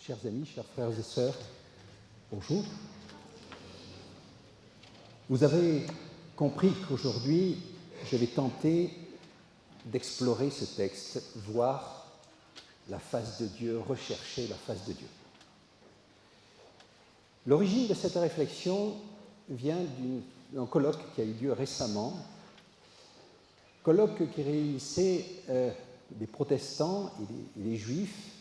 Chers amis, chers frères et sœurs, bonjour. Vous avez compris qu'aujourd'hui, je vais tenter d'explorer ce texte, voir la face de Dieu, rechercher la face de Dieu. L'origine de cette réflexion vient d'un colloque qui a eu lieu récemment, colloque qui réunissait des protestants et les juifs,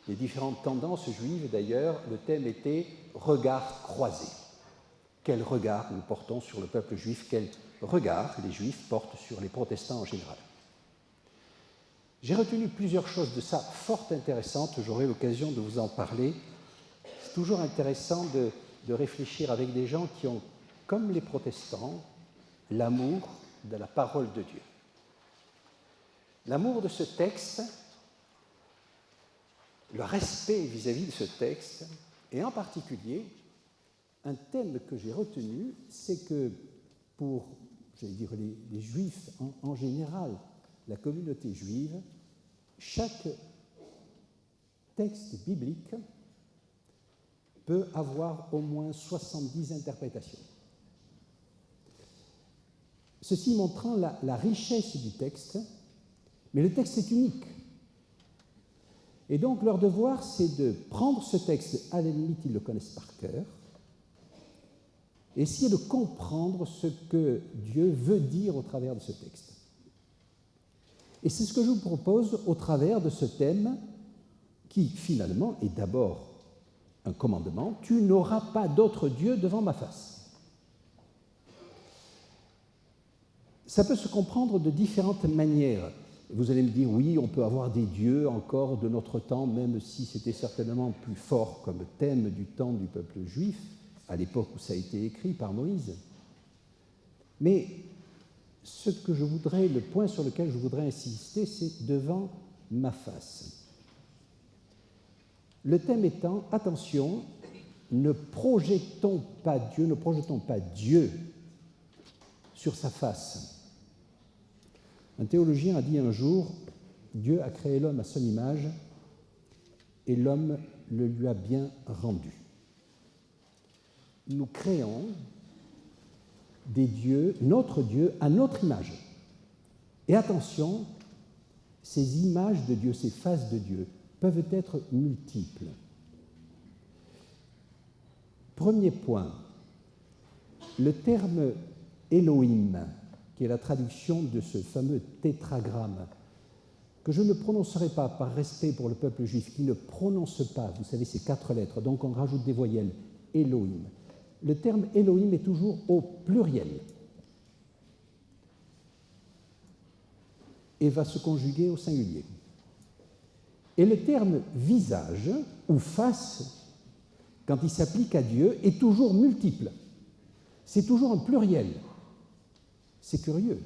les différentes tendances juives d'ailleurs. Le thème était « Regard croisé ». Quel regard nous portons sur le peuple juif, quel regard les juifs portent sur les protestants en général. J'ai retenu plusieurs choses de ça fort intéressantes, j'aurai l'occasion de vous en parler. C'est toujours intéressant de réfléchir avec des gens qui ont, comme les protestants, l'amour de la parole de Dieu. L'amour de ce texte, le respect vis-à-vis de ce texte, et en particulier, un thème que j'ai retenu, c'est que pour, j'allais dire, les Juifs en général, la communauté juive, chaque texte biblique peut avoir au moins 70 interprétations. Ceci montrant la richesse du texte, mais le texte est unique. Et donc leur devoir, c'est de prendre ce texte, à la limite ils le connaissent par cœur, et essayer de comprendre ce que Dieu veut dire au travers de ce texte. Et c'est ce que je vous propose au travers de ce thème qui, finalement, est d'abord un commandement. « Tu n'auras pas d'autre Dieu devant ma face ». Ça peut se comprendre de différentes manières. Vous allez me dire, oui, on peut avoir des dieux encore de notre temps, même si c'était certainement plus fort comme thème du temps du peuple juif, à l'époque où ça a été écrit par Moïse. Mais ce que je voudrais, le point sur lequel je voudrais insister, c'est devant ma face. Le thème étant, attention, ne projetons pas Dieu sur sa face. Un théologien a dit un jour, Dieu a créé l'homme à son image et l'homme le lui a bien rendu. Nous créons des dieux, notre Dieu, à notre image. Et attention, ces images de Dieu, ces faces de Dieu, peuvent être multiples. Premier point, le terme Elohim, qui est la traduction de ce fameux tétragramme, que je ne prononcerai pas par respect pour le peuple juif, qui ne prononce pas, vous savez, ces 4 lettres, donc on rajoute des voyelles, Elohim. Le terme Elohim est toujours au pluriel et va se conjuguer au singulier. Et le terme visage ou face, quand il s'applique à Dieu, est toujours multiple. C'est toujours un pluriel. C'est curieux.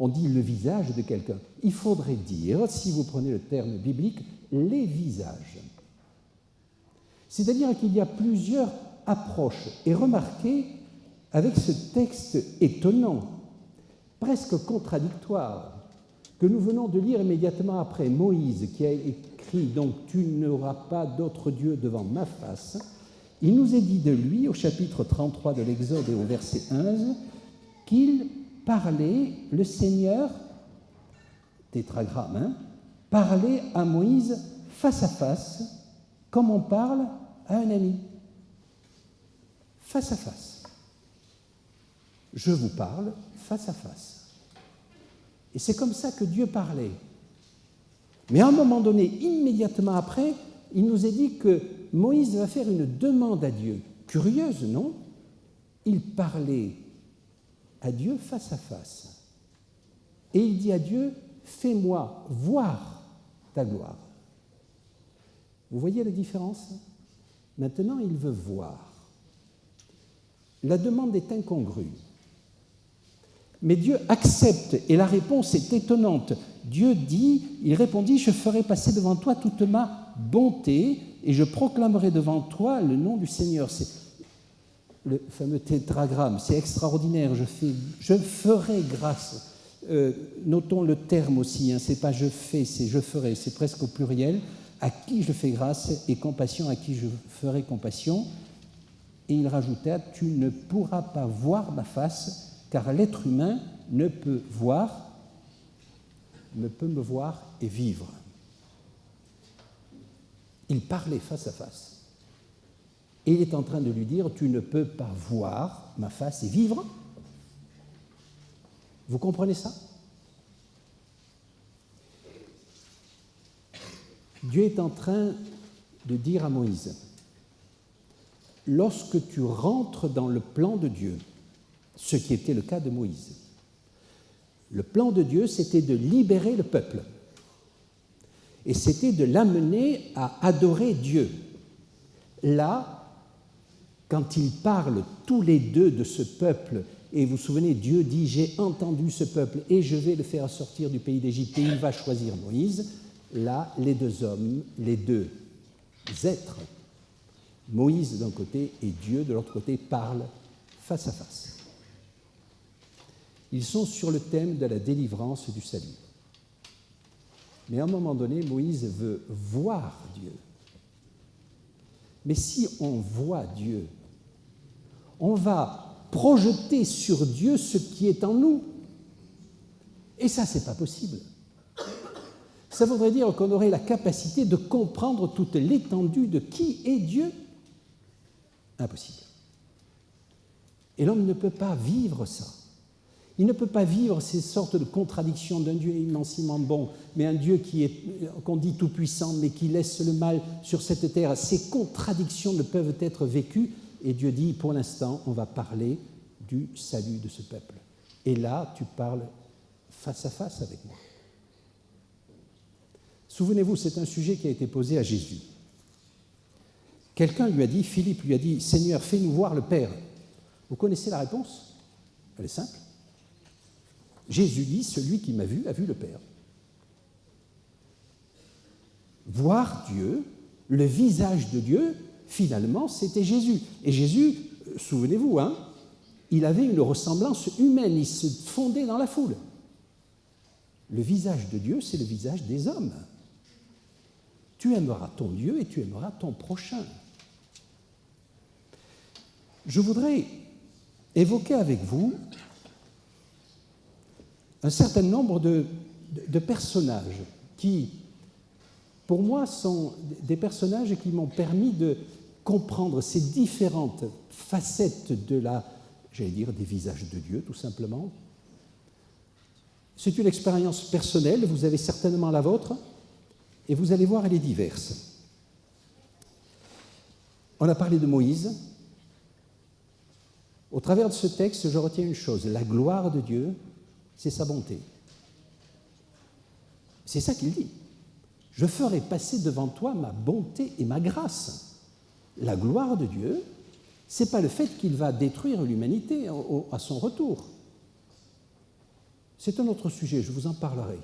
On dit le visage de quelqu'un. Il faudrait dire, si vous prenez le terme biblique, les visages. C'est-à-dire qu'il y a plusieurs approches. Et remarquez, avec ce texte étonnant, presque contradictoire, que nous venons de lire immédiatement après Moïse, qui a écrit « Donc tu n'auras pas d'autre Dieu devant ma face », il nous est dit de lui, au chapitre 33 de l'Exode et au verset 11, qu'il parlait, le Seigneur, tétragramme, parlait à Moïse face à face, comme on parle à un ami. Face à face. Je vous parle face à face. Et c'est comme ça que Dieu parlait. Mais à un moment donné, immédiatement après, il nous est dit que Moïse va faire une demande à Dieu. Curieuse, non? Il parlait à Dieu face à face. Et il dit à Dieu, fais-moi voir ta gloire. Vous voyez la différence? Maintenant, il veut voir. La demande est incongrue. Mais Dieu accepte, et la réponse est étonnante. Dieu dit, il répondit, je ferai passer devant toi toute ma bonté, et je proclamerai devant toi le nom du Seigneur. C'est le fameux tétragramme, c'est extraordinaire, je ferai grâce. Notons le terme aussi, c'est pas je fais, c'est je ferai, c'est presque au pluriel. à qui je fais grâce et compassion à qui je ferai compassion. Et il rajouta, tu ne pourras pas voir ma face, car l'être humain ne peut me voir et vivre. Il parlait face à face. Et il est en train de lui dire, tu ne peux pas voir ma face et vivre. Vous comprenez ça? Dieu est en train de dire à Moïse, lorsque tu rentres dans le plan de Dieu, ce qui était le cas de Moïse, le plan de Dieu, c'était de libérer le peuple. Et c'était de l'amener à adorer Dieu. Là, quand ils parlent tous les deux de ce peuple, et vous vous souvenez, Dieu dit, j'ai entendu ce peuple et je vais le faire sortir du pays d'Égypte et il va choisir Moïse. Là, les deux hommes, les deux êtres, Moïse d'un côté et Dieu de l'autre côté, parlent face à face. Ils sont sur le thème de la délivrance du salut. Mais à un moment donné, Moïse veut voir Dieu. Mais si on voit Dieu, on va projeter sur Dieu ce qui est en nous. Et ça, c'est pas possible. Ça voudrait dire qu'on aurait la capacité de comprendre toute l'étendue de qui est Dieu. Impossible. Et l'homme ne peut pas vivre ça. Il ne peut pas vivre ces sortes de contradictions d'un Dieu immensément bon, mais un Dieu qu'on dit tout-puissant, mais qui laisse le mal sur cette terre. Ces contradictions ne peuvent être vécues, et Dieu dit, pour l'instant, on va parler du salut de ce peuple. Et là, tu parles face à face avec moi. Souvenez-vous, c'est un sujet qui a été posé à Jésus. Quelqu'un lui a dit, Philippe lui a dit, Seigneur, fais-nous voir le Père. Vous connaissez la réponse? Elle est simple. Jésus dit, celui qui m'a vu a vu le Père. Voir Dieu, le visage de Dieu, finalement, c'était Jésus. Et Jésus, souvenez-vous, il avait une ressemblance humaine, il se fondait dans la foule. Le visage de Dieu, c'est le visage des hommes. Tu aimeras ton Dieu et tu aimeras ton prochain. Je voudrais évoquer avec vous un certain nombre de personnages qui, pour moi, sont des personnages qui m'ont permis de comprendre ces différentes facettes des visages de Dieu, tout simplement. C'est une expérience personnelle, vous avez certainement la vôtre, et vous allez voir, elle est diverse. On a parlé de Moïse. Au travers de ce texte, je retiens une chose, la gloire de Dieu, c'est sa bonté. C'est ça qu'il dit. Je ferai passer devant toi ma bonté et ma grâce. La gloire de Dieu, ce n'est pas le fait qu'il va détruire l'humanité à son retour. C'est un autre sujet, je vous en parlerai.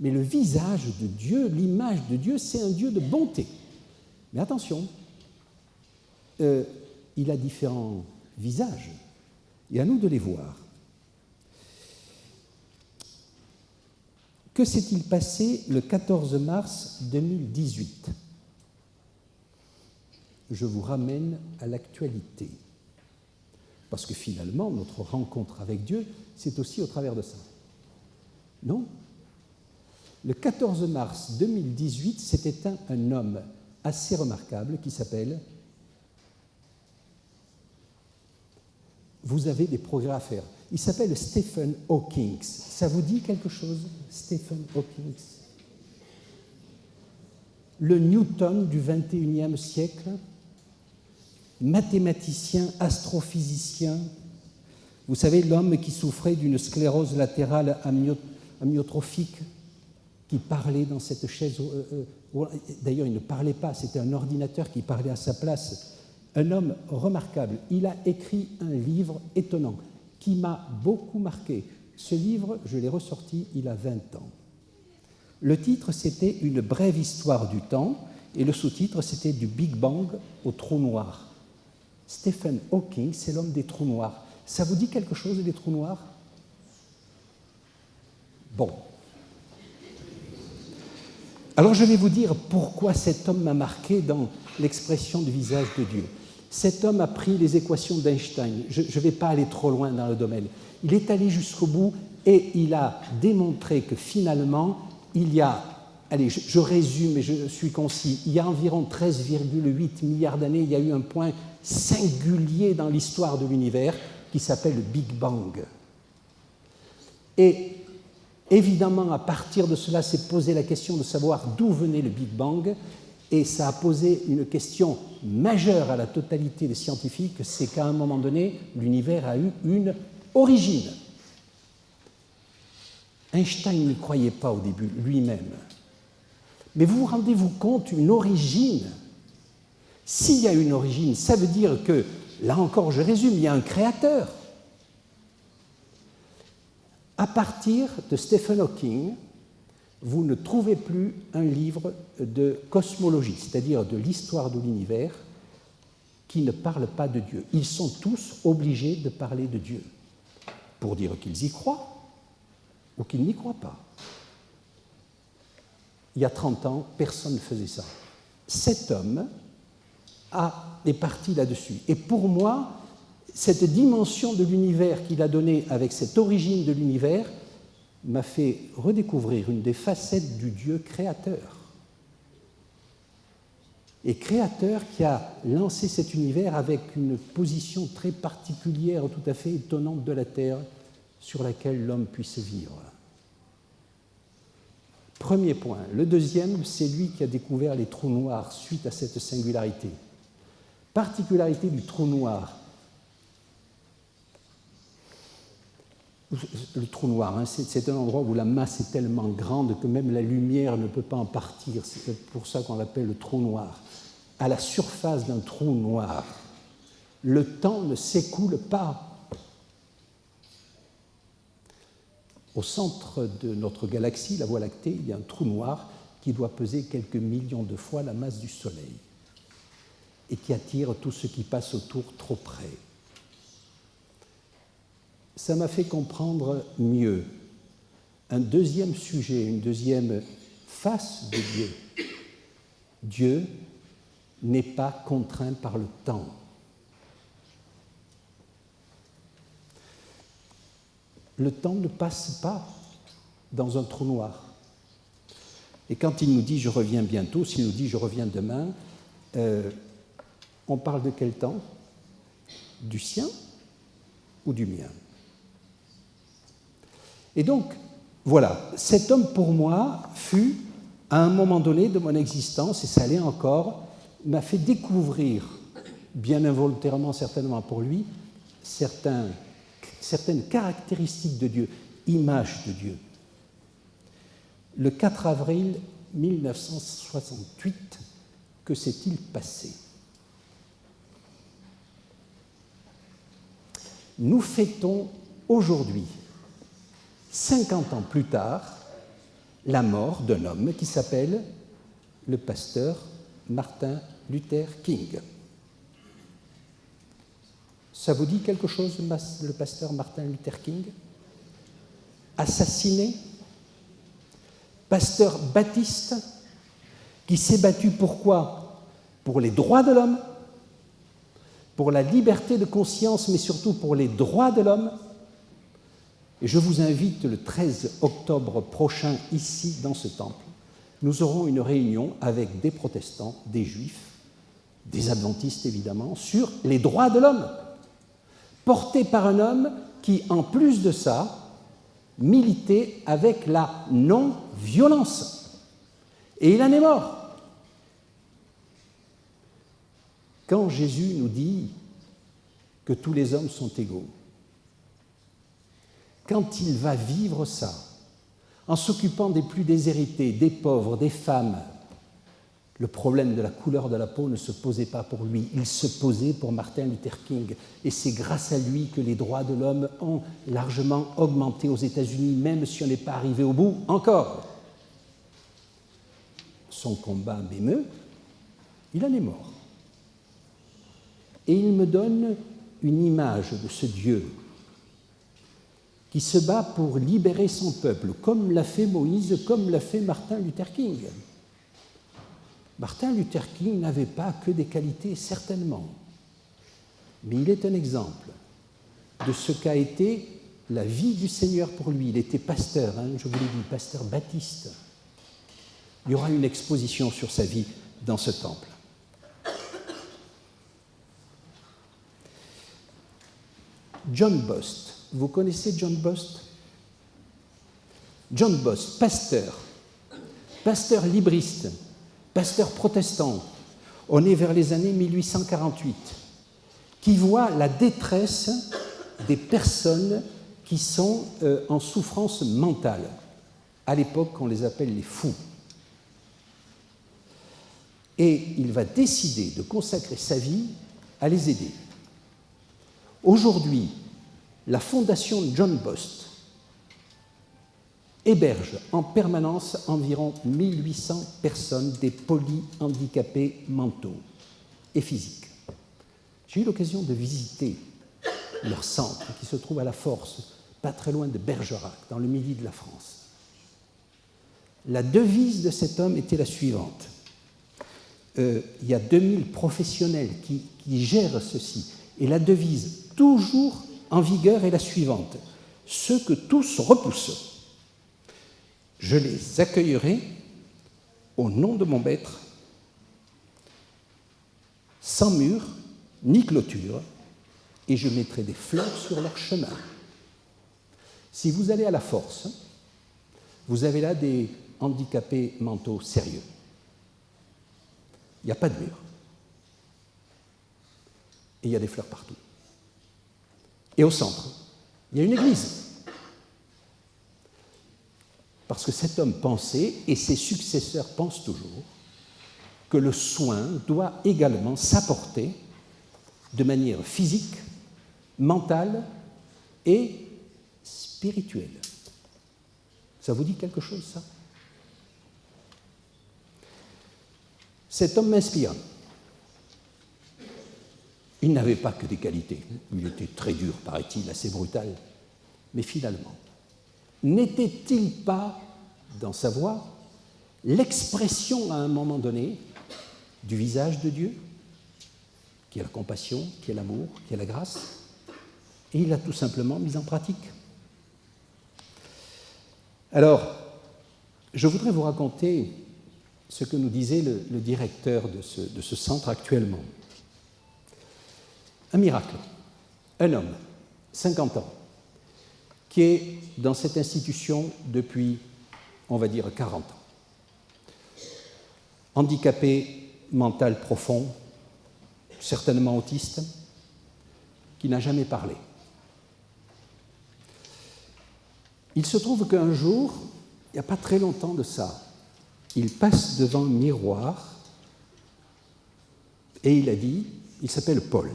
Mais le visage de Dieu, l'image de Dieu, c'est un Dieu de bonté. Mais attention, il a différents visages, et à nous de les voir. Que s'est-il passé le 14 mars 2018 ? Je vous ramène à l'actualité. Parce que finalement, notre rencontre avec Dieu, c'est aussi au travers de ça. Non ? Le 14 mars 2018 s'est éteint un homme assez remarquable qui s'appelle... Vous avez des progrès à faire. Il s'appelle Stephen Hawking. Ça vous dit quelque chose, Stephen Hawking? Le Newton du XXIe siècle, mathématicien, astrophysicien. Vous savez, l'homme qui souffrait d'une sclérose latérale amyotrophique, qui parlait dans cette chaise. D'ailleurs, il ne parlait pas, c'était un ordinateur qui parlait à sa place. Un homme remarquable. Il a écrit un livre étonnant qui m'a beaucoup marqué. Ce livre, je l'ai ressorti il a 20 ans. Le titre, c'était « Une brève histoire du temps » et le sous-titre, c'était « Du Big Bang au trou noir ». Stephen Hawking, c'est l'homme des trous noirs. Ça vous dit quelque chose, des trous noirs? Bon. Alors je vais vous dire pourquoi cet homme m'a marqué dans l'expression du visage de Dieu. Cet homme a pris les équations d'Einstein. Je ne vais pas aller trop loin dans le domaine. Il est allé jusqu'au bout et il a démontré que finalement, il y a, allez, je résume et je suis concis, il y a environ 13,8 milliards d'années, il y a eu un point singulier dans l'histoire de l'univers qui s'appelle le Big Bang. Et évidemment, à partir de cela, s'est posé la question de savoir d'où venait le Big Bang, et ça a posé une question majeure à la totalité des scientifiques, c'est qu'à un moment donné, l'univers a eu une origine. Einstein n'y croyait pas au début, lui-même. Mais vous rendez-vous compte, une origine, s'il y a une origine, ça veut dire que, là encore je résume, il y a un créateur. À partir de Stephen Hawking, vous ne trouvez plus un livre de cosmologie, c'est-à-dire de l'histoire de l'univers, qui ne parle pas de Dieu. Ils sont tous obligés de parler de Dieu, pour dire qu'ils y croient ou qu'ils n'y croient pas. Il y a 30 ans, personne ne faisait ça. Cet homme est parti là-dessus. Et pour moi, cette dimension de l'univers qu'il a donnée avec cette origine de l'univers m'a fait redécouvrir une des facettes du Dieu créateur. Et créateur qui a lancé cet univers avec une position très particulière, tout à fait étonnante de la Terre, sur laquelle l'homme puisse vivre. Premier point. Le deuxième, c'est lui qui a découvert les trous noirs suite à cette singularité. Particularité du trou noir. Le trou noir, hein, c'est un endroit où la masse est tellement grande que même la lumière ne peut pas en partir. C'est pour ça qu'on l'appelle le trou noir. À la surface d'un trou noir, le temps ne s'écoule pas. Au centre de notre galaxie, la Voie lactée, il y a un trou noir qui doit peser quelques millions de fois la masse du Soleil et qui attire tout ce qui passe autour trop près. Ça m'a fait comprendre mieux un deuxième sujet, une deuxième face de Dieu. Dieu n'est pas contraint par le temps. Le temps ne passe pas dans un trou noir. Et quand il nous dit « je reviens bientôt », s'il nous dit « je reviens demain », on parle de quel temps? Du sien ou du mien? Et donc, voilà, cet homme pour moi fut, à un moment donné de mon existence, et ça l'est encore, m'a fait découvrir, bien involontairement certainement pour lui, certaines caractéristiques de Dieu, images de Dieu. Le 4 avril 1968, que s'est-il passé? Nous fêtons aujourd'hui, 50 ans plus tard, la mort d'un homme qui s'appelle le pasteur Martin Luther King. Ça vous dit quelque chose, le pasteur Martin Luther King? Assassiné, pasteur baptiste, qui s'est battu pourquoi? Pour les droits de l'homme, pour la liberté de conscience, mais surtout pour les droits de l'homme. Et je vous invite le 13 octobre prochain, ici, dans ce temple, nous aurons une réunion avec des protestants, des juifs, des adventistes évidemment, sur les droits de l'homme, portés par un homme qui, en plus de ça, militait avec la non-violence. Et il en est mort. Quand Jésus nous dit que tous les hommes sont égaux, quand il va vivre ça, en s'occupant des plus déshérités, des pauvres, des femmes, le problème de la couleur de la peau ne se posait pas pour lui, il se posait pour Martin Luther King. Et c'est grâce à lui que les droits de l'homme ont largement augmenté aux États-Unis, même si on n'est pas arrivé au bout encore. Son combat m'émeut, il en est mort. Et il me donne une image de ce Dieu qui se bat pour libérer son peuple, comme l'a fait Moïse, comme l'a fait Martin Luther King. Martin Luther King n'avait pas que des qualités, certainement, mais il est un exemple de ce qu'a été la vie du Seigneur pour lui. Il était pasteur, je vous l'ai dit, pasteur baptiste. Il y aura une exposition sur sa vie dans ce temple. John Bost. Vous connaissez John Bost? John Bost, pasteur libriste, pasteur protestant, on est vers les années 1848, qui voit la détresse des personnes qui sont en souffrance mentale. À l'époque, on les appelle les fous. Et il va décider de consacrer sa vie à les aider. Aujourd'hui, la fondation John Bost héberge en permanence environ 1800 personnes des polyhandicapés mentaux et physiques. J'ai eu l'occasion de visiter leur centre qui se trouve à La Force, pas très loin de Bergerac, dans le midi de la France. La devise de cet homme était la suivante. Il y a 2000 professionnels qui gèrent ceci, et la devise toujours en vigueur est la suivante. Ceux que tous repoussent, je les accueillerai au nom de mon maître, sans mur ni clôture, et je mettrai des fleurs sur leur chemin. Si vous allez à La Force, vous avez là des handicapés mentaux sérieux. Il n'y a pas de mur. Et il y a des fleurs partout. Et au centre, il y a une église. Parce que cet homme pensait, et ses successeurs pensent toujours, que le soin doit également s'apporter de manière physique, mentale et spirituelle. Ça vous dit quelque chose, ça? Cet homme m'inspire. Il n'avait pas que des qualités. Il était très dur, paraît-il, assez brutal. Mais finalement, n'était-il pas, dans sa voix, l'expression à un moment donné du visage de Dieu, qui est la compassion, qui est l'amour, qui est la grâce? Et il l'a tout simplement mis en pratique. Alors, je voudrais vous raconter ce que nous disait le directeur de ce centre actuellement. Un miracle. Un homme, 50 ans, qui est dans cette institution depuis, on va dire, 40 ans. Handicapé mental profond, certainement autiste, qui n'a jamais parlé. Il se trouve qu'un jour, il n'y a pas très longtemps de ça, il passe devant un miroir et il a dit, il s'appelle Paul.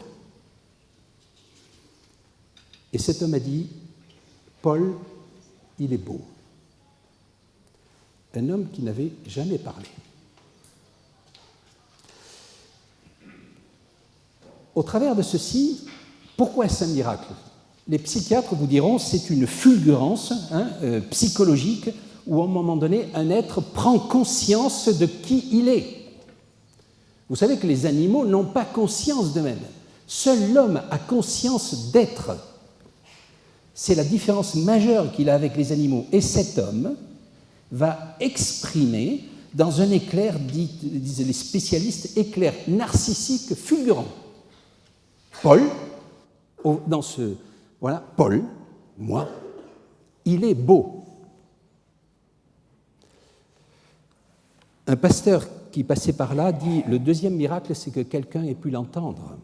Et cet homme a dit, Paul, il est beau. Un homme qui n'avait jamais parlé. Au travers de ceci, pourquoi est-ce un miracle? Les psychiatres vous diront c'est une fulgurance psychologique où, à un moment donné, un être prend conscience de qui il est. Vous savez que les animaux n'ont pas conscience d'eux-mêmes. Seul l'homme a conscience d'être. C'est la différence majeure qu'il a avec les animaux. Et cet homme va exprimer dans un éclair, disent les spécialistes, éclair narcissique fulgurant. Paul, dans ce... Voilà, Paul, moi, il est beau. Un pasteur qui passait par là dit, le deuxième miracle, c'est que quelqu'un ait pu l'entendre.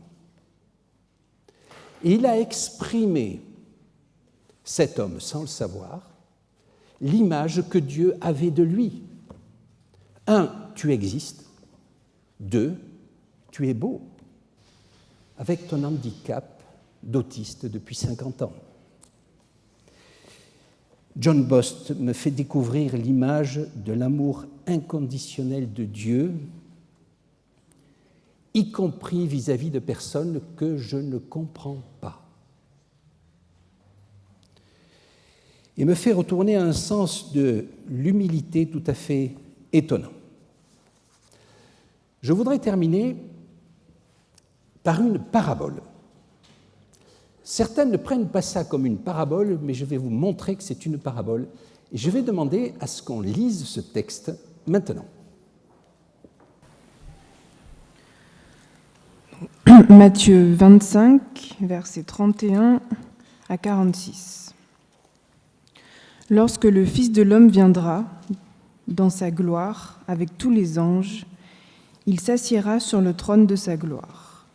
Et il a exprimé, cet homme, sans le savoir, l'image que Dieu avait de lui. 1, tu existes. 2, tu es beau. Avec ton handicap d'autiste depuis 50 ans. John Bost me fait découvrir l'image de l'amour inconditionnel de Dieu, y compris vis-à-vis de personnes que je ne comprends pas. Et me fait retourner à un sens de l'humilité tout à fait étonnant. Je voudrais terminer par une parabole. Certains ne prennent pas ça comme une parabole, mais je vais vous montrer que c'est une parabole. Et je vais demander à ce qu'on lise ce texte maintenant. Matthieu 25, versets 31 à 46. Lorsque le Fils de l'homme viendra dans sa gloire avec tous les anges, il s'assiera sur le trône de sa gloire.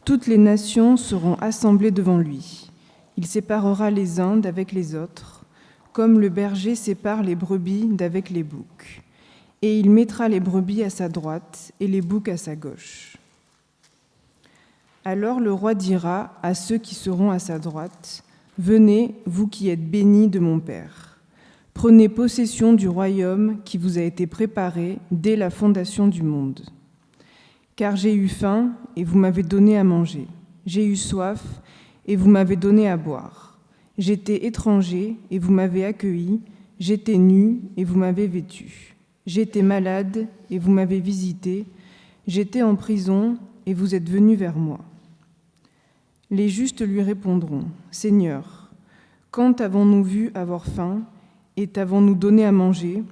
Toutes les nations seront assemblées devant lui. Il séparera les uns d'avec les autres, comme le berger sépare les brebis d'avec les boucs. Et il mettra les brebis à sa droite et les boucs à sa gauche. Alors le roi dira à ceux qui seront à sa droite, « Venez, vous qui êtes bénis de mon Père. Prenez possession du royaume qui vous a été préparé dès la fondation du monde. Car j'ai eu faim et vous m'avez donné à manger. J'ai eu soif et vous m'avez donné à boire. J'étais étranger et vous m'avez accueilli. J'étais nu et vous m'avez vêtu. J'étais malade et vous m'avez visité. J'étais en prison et vous êtes venus vers moi. » Les justes lui répondront, « Seigneur, quand avons-nous vu avoir faim et t'avons-nous donné à manger,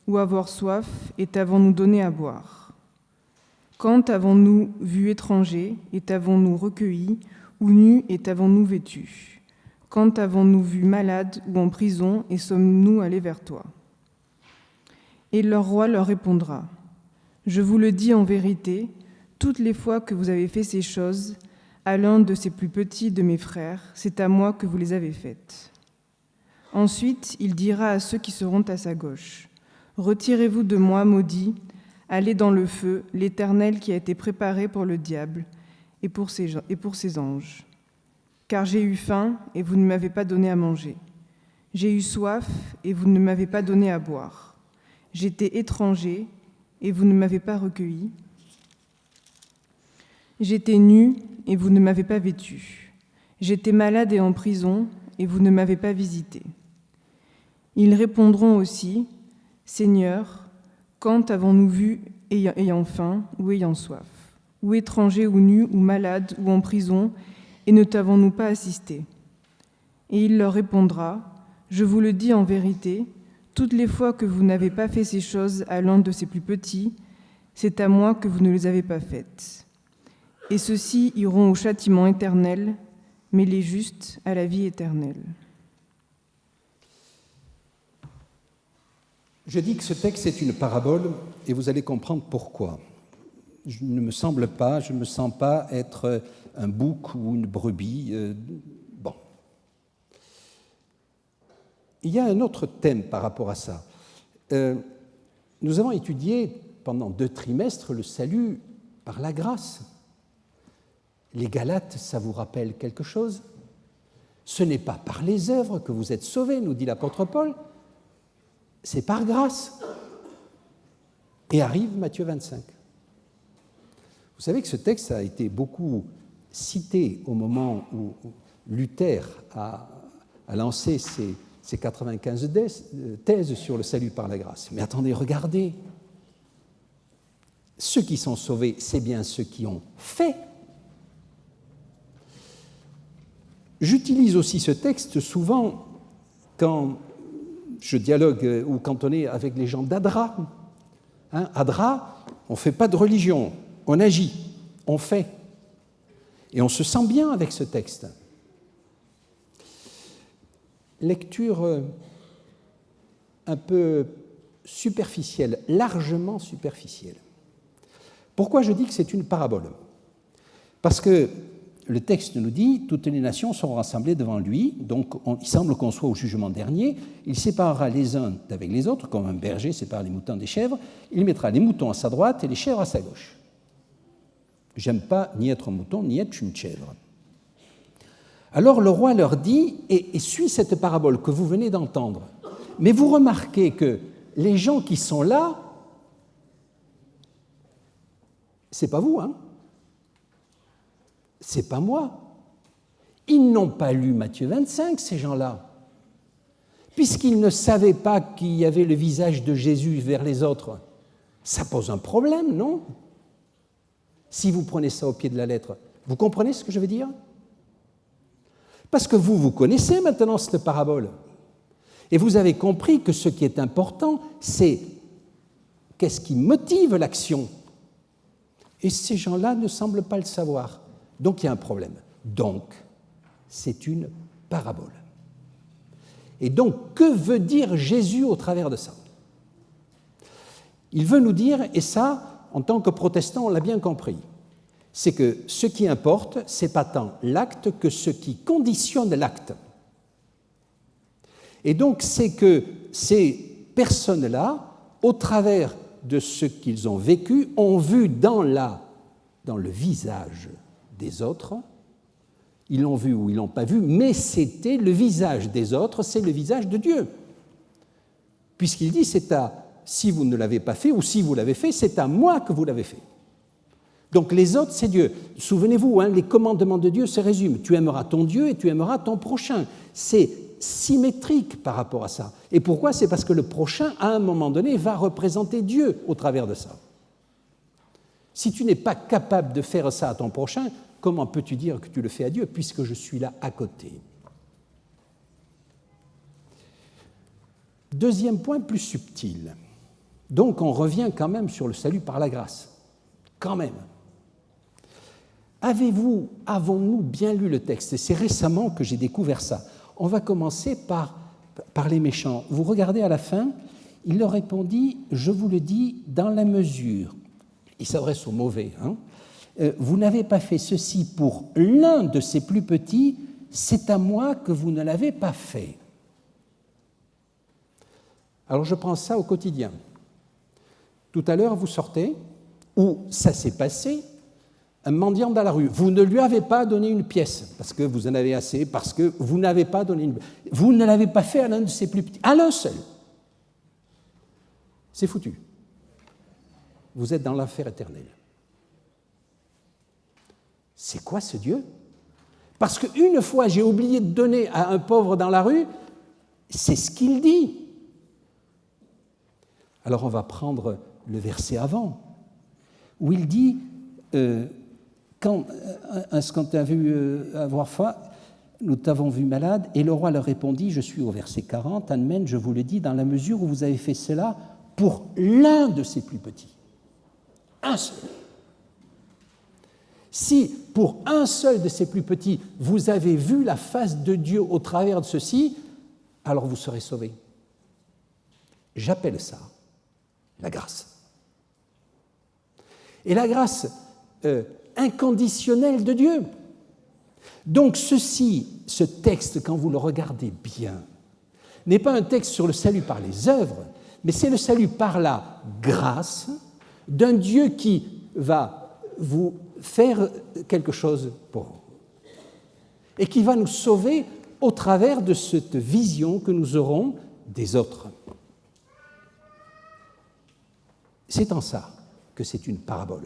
ou avoir soif et t'avons-nous donné à boire? Quand avons-nous vu étranger et t'avons-nous recueilli, ou nu et t'avons-nous vêtu? Quand avons-nous vu malade ou en prison et sommes-nous allés vers toi? » Et leur roi leur répondra, « Je vous le dis en vérité, toutes les fois que vous avez fait ces choses à l'un de ces plus petits de mes frères, c'est à moi que vous les avez faites. » Ensuite, il dira à ceux qui seront à sa gauche, « Retirez-vous de moi, maudits, allez dans le feu, l'Éternel qui a été préparé pour le diable et pour ses anges. Car j'ai eu faim et vous ne m'avez pas donné à manger. J'ai eu soif et vous ne m'avez pas donné à boire. J'étais étranger et vous ne m'avez pas recueilli. J'étais nu et vous ne m'avez pas vêtu. J'étais malade et en prison et vous ne m'avez pas visité. » Ils répondront aussi, « Seigneur, quand avons-nous vu ayant faim ou ayant soif, ou étranger ou nu ou malade ou en prison, et ne t'avons-nous pas assisté ?» Et il leur répondra, « Je vous le dis en vérité, toutes les fois que vous n'avez pas fait ces choses à l'un de ces plus petits, c'est à moi que vous ne les avez pas faites. Et ceux-ci iront au châtiment éternel, mais les justes à la vie éternelle. » Je dis que ce texte est une parabole et vous allez comprendre pourquoi. Je ne me sens pas être un bouc ou une brebis. Bon. Il y a un autre thème par rapport à ça. Nous avons étudié pendant 2 trimestres le salut par la grâce. Les Galates, ça vous rappelle quelque chose? Ce n'est pas par les œuvres que vous êtes sauvés, nous dit l'apôtre Paul, c'est par grâce. Et arrive Matthieu 25. Vous savez que ce texte a été beaucoup cité au moment où Luther a lancé ses 95 thèses sur le salut par la grâce. Mais attendez, regardez. Ceux qui sont sauvés, c'est bien ceux qui ont fait. J'utilise aussi ce texte souvent quand je dialogue ou quand on est avec les gens d'Adra. Adra, on ne fait pas de religion, on agit, on fait. Et on se sent bien avec ce texte. Lecture un peu superficielle, largement superficielle. Pourquoi je dis que c'est une parabole? Parce que le texte nous dit « Toutes les nations seront rassemblées devant lui », donc il semble qu'on soit au jugement dernier, il séparera les uns d'avec les autres, comme un berger sépare les moutons des chèvres, il mettra les moutons à sa droite et les chèvres à sa gauche. J'aime pas ni être un mouton, ni être une chèvre. Alors le roi leur dit, et suit cette parabole que vous venez d'entendre, mais vous remarquez que les gens qui sont là, c'est pas vous, hein? C'est pas moi. Ils n'ont pas lu Matthieu 25, ces gens-là, puisqu'ils ne savaient pas qu'il y avait le visage de Jésus vers les autres. Ça pose un problème, non? si vous prenez ça au pied de la lettre. Vous comprenez ce que je veux dire? Parce que vous connaissez maintenant cette parabole. Et vous avez compris que ce qui est important, c'est qu'est-ce qui motive l'action. Et ces gens-là ne semblent pas le savoir. Donc il y a un problème. Donc, c'est une parabole. Et donc, que veut dire Jésus au travers de ça? Il veut nous dire, et ça, en tant que protestants, on l'a bien compris, c'est que ce qui importe, ce n'est pas tant l'acte que ce qui conditionne l'acte. Et donc, c'est que ces personnes-là, au travers de ce qu'ils ont vécu, ont vu dans le visage des autres, ils l'ont vu ou ils ne l'ont pas vu, mais c'était le visage des autres, c'est le visage de Dieu. Puisqu'il dit, si vous ne l'avez pas fait, ou si vous l'avez fait, c'est à moi que vous l'avez fait. Donc les autres, c'est Dieu. Souvenez-vous, les commandements de Dieu se résument. Tu aimeras ton Dieu et tu aimeras ton prochain. C'est symétrique par rapport à ça. Et pourquoi? C'est parce que le prochain, à un moment donné, va représenter Dieu au travers de ça. Si tu n'es pas capable de faire ça à ton prochain, comment peux-tu dire que tu le fais à Dieu, puisque je suis là à côté? Deuxième point plus subtil. Donc on revient quand même sur le salut par la grâce. Quand même. Avons-nous bien lu le texte? Et c'est récemment que j'ai découvert ça. On va commencer par les méchants. Vous regardez à la fin, il leur répondit, je vous le dis, dans la mesure. Il s'adresse aux mauvais. Vous n'avez pas fait ceci pour l'un de ces plus petits, c'est à moi que vous ne l'avez pas fait. Alors je prends ça au quotidien. Tout à l'heure, vous sortez, où ça s'est passé, un mendiant dans la rue. Vous ne lui avez pas donné une pièce, parce que vous en avez assez, parce que vous n'avez pas donné une... Vous ne l'avez pas fait à l'un de ses plus petits, à l'un seul. C'est foutu. Vous êtes dans l'enfer éternel. C'est quoi ce Dieu? Parce qu'une fois, j'ai oublié de donner à un pauvre dans la rue, c'est ce qu'il dit. Alors on va prendre le verset avant, où il dit, quand tu as vu avoir foi, nous t'avons vu malade, et le roi leur répondit, je suis au verset 40, Amen, je vous le dis, dans la mesure où vous avez fait cela pour l'un de ces plus petits. Un seul. Si pour un seul de ces plus petits, vous avez vu la face de Dieu au travers de ceci, alors vous serez sauvés. J'appelle ça la grâce. Et la grâce inconditionnelle de Dieu. Donc ce texte, quand vous le regardez bien, n'est pas un texte sur le salut par les œuvres, mais c'est le salut par la grâce d'un Dieu qui va vous faire quelque chose pour vous et qui va nous sauver au travers de cette vision que nous aurons des autres. C'est en ça que c'est une parabole.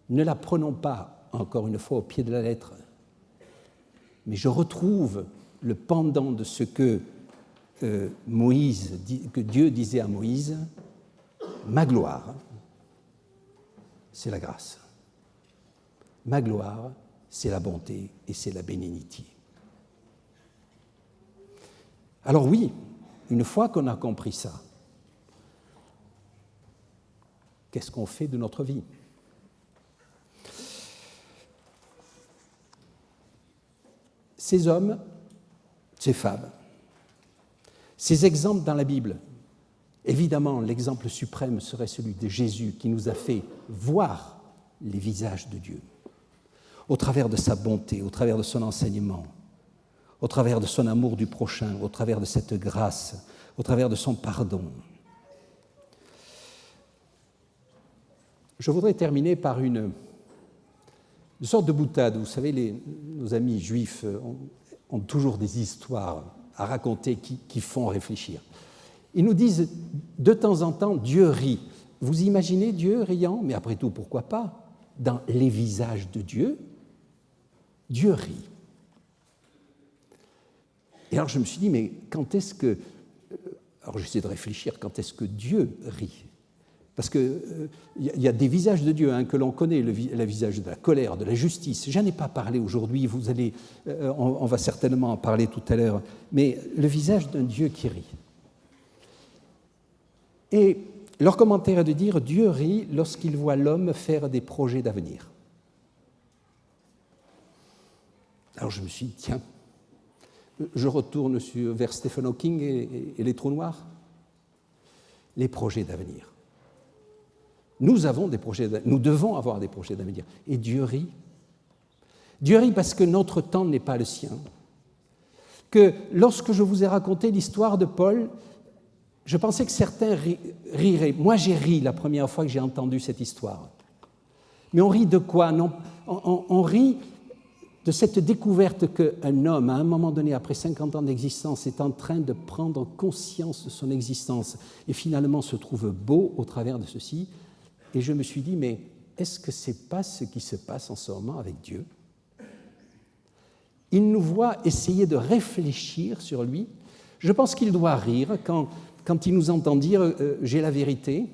Ne la prenons pas, encore une fois, au pied de la lettre, mais je retrouve le pendant de ce que que Dieu disait à Moïse, ma gloire, c'est la grâce. Ma gloire, c'est la bonté et c'est la bénignité. Alors oui, une fois qu'on a compris ça, qu'est-ce qu'on fait de notre vie? Ces hommes, ces femmes, ces exemples dans la Bible, évidemment, l'exemple suprême serait celui de Jésus qui nous a fait voir les visages de Dieu, au travers de sa bonté, au travers de son enseignement, au travers de son amour du prochain, au travers de cette grâce, au travers de son pardon. Je voudrais terminer par une sorte de boutade. Vous savez, nos amis juifs ont toujours des histoires à raconter qui font réfléchir. Ils nous disent de temps en temps, Dieu rit. Vous imaginez Dieu riant? Mais après tout, pourquoi pas? Dans les visages de Dieu, Dieu rit. Et alors je me suis dit, mais quand est-ce que... Alors j'essaie de réfléchir, quand est-ce que Dieu rit? Parce qu'il y a des visages de Dieu que l'on connaît, le visage de la colère, de la justice. Je n'en ai pas parlé aujourd'hui, on va certainement en parler tout à l'heure, mais le visage d'un Dieu qui rit. Et leur commentaire est de dire « Dieu rit lorsqu'il voit l'homme faire des projets d'avenir ». Alors je me suis dit, tiens, je retourne vers Stephen Hawking et les trous noirs. Les projets d'avenir. Nous avons des projets d'avenir, nous devons avoir des projets d'avenir. Et Dieu rit. Dieu rit parce que notre temps n'est pas le sien. Que lorsque je vous ai raconté l'histoire de Paul, je pensais que certains riraient. Moi, j'ai ri la première fois que j'ai entendu cette histoire. Mais on rit de quoi? Non, on rit de cette découverte qu'un homme, à un moment donné, après 50 ans d'existence, est en train de prendre conscience de son existence et finalement se trouve beau au travers de ceci. Et je me suis dit, mais est-ce que ce n'est pas ce qui se passe en ce moment avec Dieu? Il nous voit essayer de réfléchir sur lui. Je pense qu'il doit rire quand il nous entend dire « j'ai la vérité ».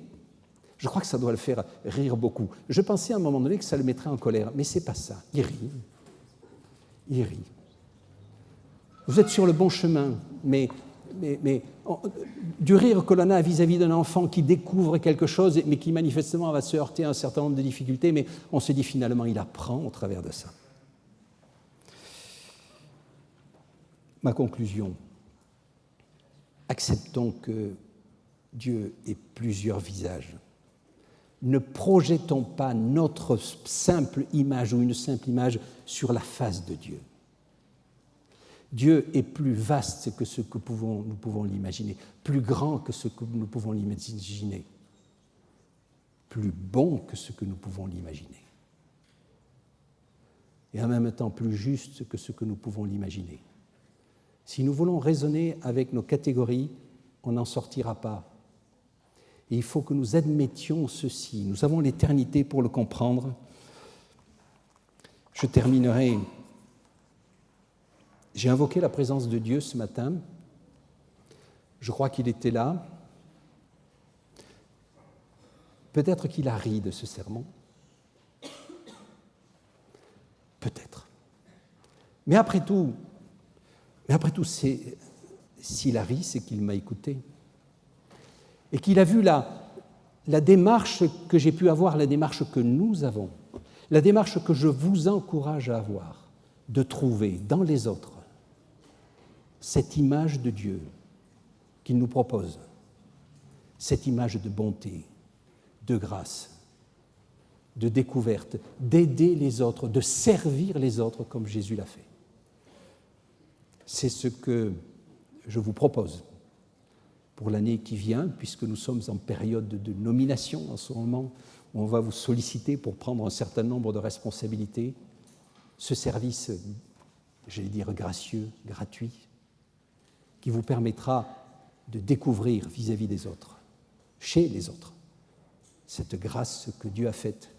Je crois que ça doit le faire rire beaucoup. Je pensais à un moment donné que ça le mettrait en colère, mais ce n'est pas ça. Il rit. Il rit. Vous êtes sur le bon chemin, mais du rire que l'on a vis-à-vis d'un enfant qui découvre quelque chose, mais qui manifestement va se heurter à un certain nombre de difficultés, mais on se dit finalement, il apprend au travers de ça. Ma conclusion, acceptons que Dieu ait plusieurs visages. Ne projetons pas notre simple image ou une simple image sur la face de Dieu. Dieu est plus vaste que ce que nous pouvons l'imaginer, plus grand que ce que nous pouvons l'imaginer, plus bon que ce que nous pouvons l'imaginer, et en même temps plus juste que ce que nous pouvons l'imaginer. Si nous voulons raisonner avec nos catégories, on n'en sortira pas. Et il faut que nous admettions ceci. Nous avons l'éternité pour le comprendre. Je terminerai. J'ai invoqué la présence de Dieu ce matin. Je crois qu'il était là. Peut-être qu'il a ri de ce sermon. Peut-être. Mais après tout, s'il a ri, c'est qu'il m'a écouté. Et qu'il a vu la démarche que j'ai pu avoir, la démarche que nous avons, la démarche que je vous encourage à avoir, de trouver dans les autres cette image de Dieu qu'il nous propose, cette image de bonté, de grâce, de découverte, d'aider les autres, de servir les autres comme Jésus l'a fait. C'est ce que je vous propose pour l'année qui vient, puisque nous sommes en période de nomination en ce moment, où on va vous solliciter pour prendre un certain nombre de responsabilités. Ce service, j'allais dire gracieux, gratuit, qui vous permettra de découvrir vis-à-vis des autres, chez les autres, cette grâce que Dieu a faite,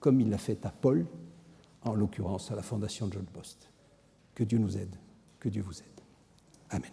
comme il l'a faite à Paul, en l'occurrence à la Fondation John Post. Que Dieu nous aide, que Dieu vous aide. Amen.